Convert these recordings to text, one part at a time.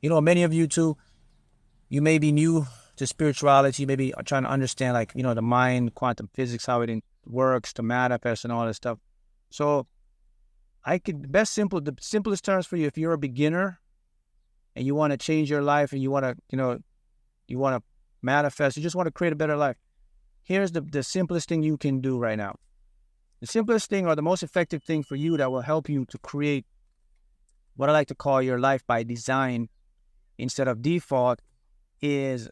Many of you too, you may be new to spirituality, maybe trying to understand like, the mind, quantum physics, how it works to manifest and all that stuff. So the simplest terms for you, if you're a beginner and you want to change your life and you want to, you want to manifest, you just want to create a better life. Here's the simplest thing you can do right now. The simplest thing or the most effective thing for you that will help you to create what I like to call your life by design instead of default is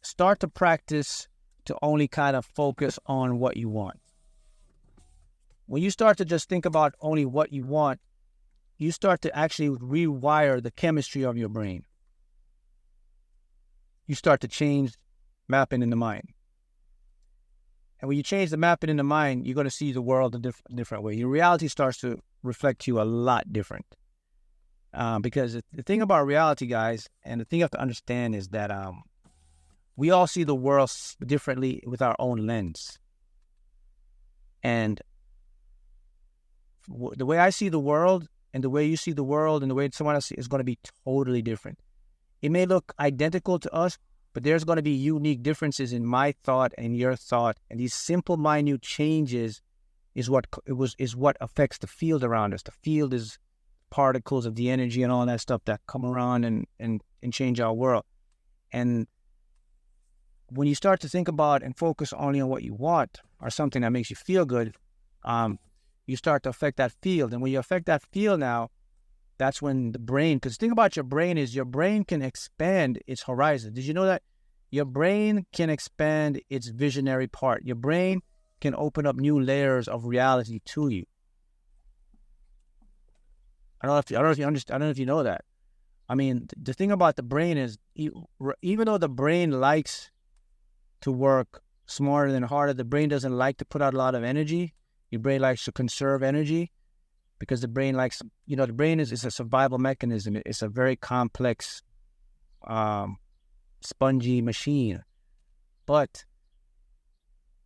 start to practice to only kind of focus on what you want. When you start to just think about only what you want, you start to actually rewire the chemistry of your brain. You start to change mapping in the mind. And when you change the mapping in the mind, you're going to see the world a different way. Your reality starts to reflect you a lot different. Because the thing about reality, guys, and the thing you have to understand is that we all see the world differently with our own lens. And the way I see the world and the way you see the world and the way someone else is going to be totally different. It may look identical to us, but there's going to be unique differences in my thought and your thought. And these simple, minute changes is what affects the field around us. The field is particles of the energy and all that stuff that come around and change our world. And when you start to think about and focus only on what you want or something that makes you feel good, you start to affect that field. And when you affect that field now, that's when the brain, because the thing about your brain is your brain can expand its horizon. Did you know that? Your brain can expand its visionary part. Your brain can open up new layers of reality to you. I don't know if you understand. I don't know if you know that. I mean, the thing about the brain is, even though the brain likes to work smarter than harder, the brain doesn't like to put out a lot of energy. Your brain likes to conserve energy because the brain likes, the brain is a survival mechanism. It's a very complex, spongy machine, but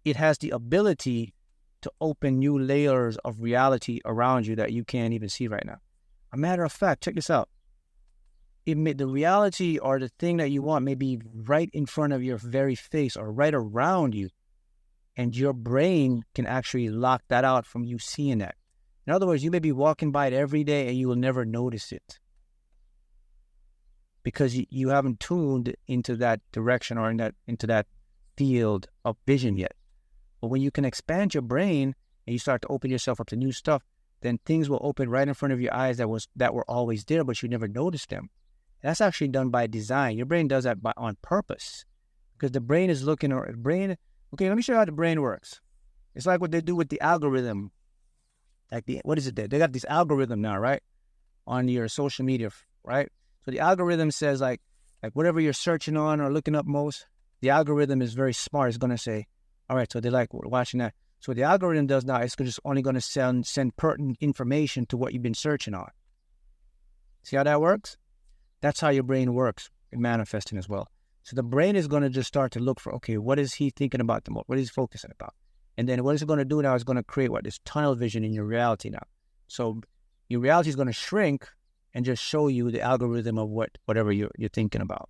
it has the ability to open new layers of reality around you that you can't even see right now. A matter of fact, check this out. The reality or the thing that you want may be right in front of your very face or right around you, and your brain can actually lock that out from you seeing that. In other words, you may be walking by it every day and you will never notice it because you haven't tuned into that direction or into that field of vision yet. But when you can expand your brain and you start to open yourself up to new stuff, then things will open right in front of your eyes that were always there, but you never noticed them. And that's actually done by design. Your brain does that on purpose because the brain is looking or brain. Okay, let me show you how the brain works. It's like what they do with the algorithm. What is it? They got this algorithm now, right? On your social media, right? So the algorithm says like whatever you're searching on or looking up most, the algorithm is very smart. It's going to say, all right, so they like watching that. So what the algorithm does now, it's just only going to send pertinent information to what you've been searching on. See how that works? That's how your brain works in manifesting as well. So the brain is going to just start to look for, okay, what is he thinking about the most? What is he focusing about? And then what is it going to do now is going to create this tunnel vision in your reality now. So your reality is going to shrink and just show you the algorithm of whatever you're thinking about.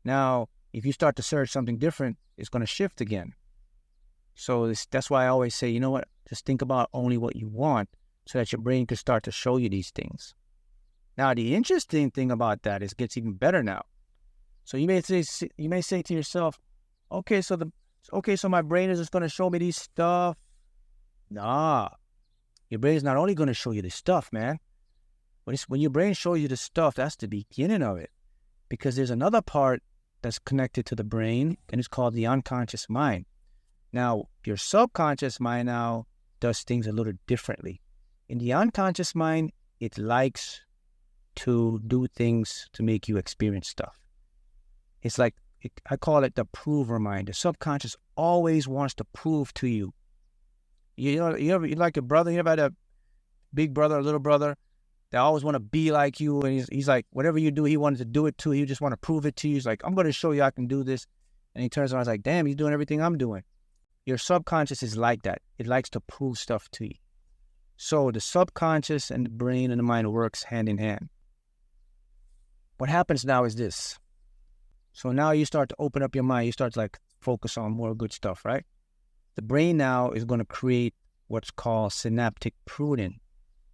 Now, if you start to search something different, it's going to shift again. So that's why I always say, you know what? Just think about only what you want so that your brain can start to show you these things. Now, the interesting thing about that is it gets even better now. So you may say to yourself, okay, so my brain is just going to show me these stuff. Nah, your brain is not only going to show you the stuff, man. When your brain shows you the stuff, that's the beginning of it. Because there's another part that's connected to the brain, and it's called the unconscious mind. Now, your subconscious mind now does things a little differently. In the unconscious mind, it likes to do things to make you experience stuff. It's like, I call it the prover mind. The subconscious always wants to prove to you. You like your brother, you ever had a big brother or little brother that always want to be like you, and he's like, whatever you do, he wanted to do it too. He just want to prove it to you. He's like, I'm going to show you I can do this. And he turns around, he's like, damn, he's doing everything I'm doing. Your subconscious is like that. It likes to prove stuff to you. So the subconscious and the brain and the mind works hand in hand. What happens now is this. So now you start to open up your mind. You start to like focus on more good stuff, right? The brain now is going to create what's called synaptic pruning.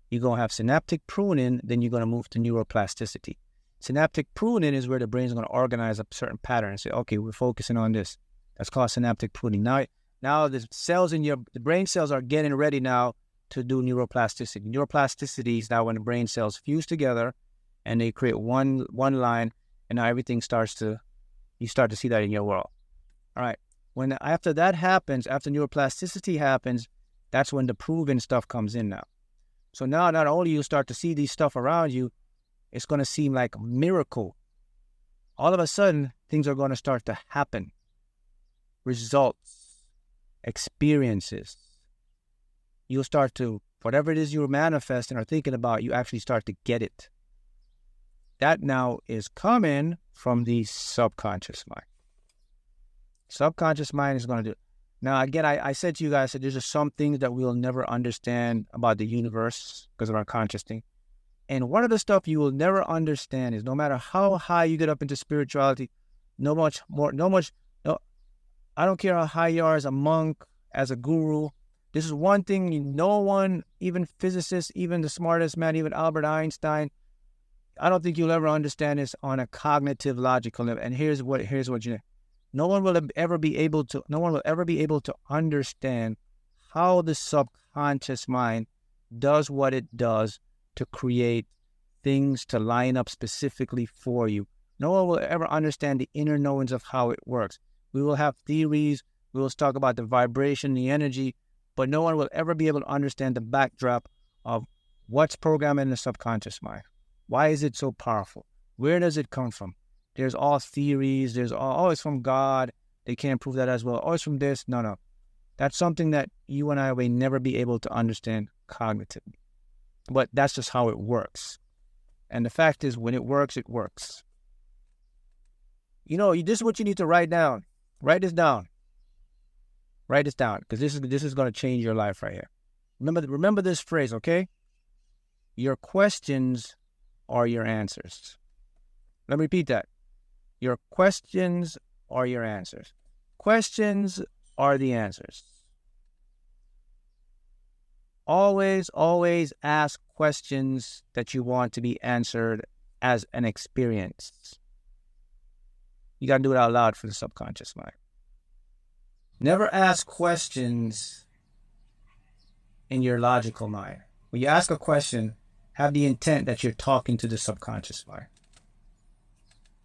You're going to have synaptic pruning, then you're going to move to neuroplasticity. Synaptic pruning is where the brain is going to organize a certain pattern and say, okay, we're focusing on this. That's called synaptic pruning. Now the cells in the brain cells are getting ready now to do neuroplasticity. Neuroplasticity is now when the brain cells fuse together and they create one line, and now everything you start to see that in your world. All right. After that happens, after neuroplasticity happens, that's when the proven stuff comes in now. So now not only you start to see these stuff around you, it's going to seem like a miracle. All of a sudden, things are going to start to happen. Results, experiences. You'll start to, whatever it is you're manifesting or thinking about, you actually start to get it. That now is coming from the subconscious mind. Subconscious mind is going to do it. Now, again, I said to you guys that there's just some things that we'll never understand about the universe because of our conscious thing. And one of the stuff you will never understand is no matter how high you get up into spirituality, I don't care how high you are as a monk, as a guru. This is one thing no one, even physicists, even the smartest man, even Albert Einstein, I don't think you'll ever understand this on a cognitive, logical level. And here's what you know. No one will ever be able to understand how the subconscious mind does what it does to create things to line up specifically for you. No one will ever understand the inner knowings of how it works. We will have theories, we will talk about the vibration, the energy, but no one will ever be able to understand the backdrop of what's programmed in the subconscious mind. Why is it so powerful? Where does it come from? There's all theories, it's from God, they can't prove that as well. Oh, it's from this. No. That's something that you and I may never be able to understand cognitively. But that's just how it works. And the fact is, when it works, it works. You know, this is what you need to write down. Write this down. Write this down, because this is going to change your life right here. Remember this phrase, okay? Your questions are your answers. Let me repeat that. Your questions are your answers. Questions are the answers. Always ask questions that you want to be answered as an experience. You got to do it out loud for the subconscious mind. Never ask questions in your logical mind. When you ask a question, have the intent that you're talking to the subconscious mind.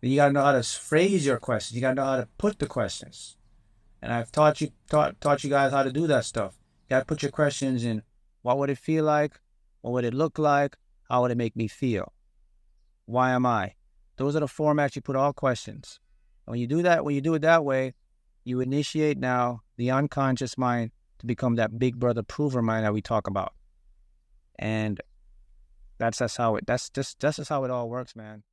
You got to know how to phrase your questions. You got to know how to put the questions. And I've taught you guys how to do that stuff. You got to put your questions in. What would it feel like? What would it look like? How would it make me feel? Why am I? Those are the formats you put all questions. And when you do it that way, you initiate now the unconscious mind to become that big brother prover mind that we talk about. And that's just how it all works, man.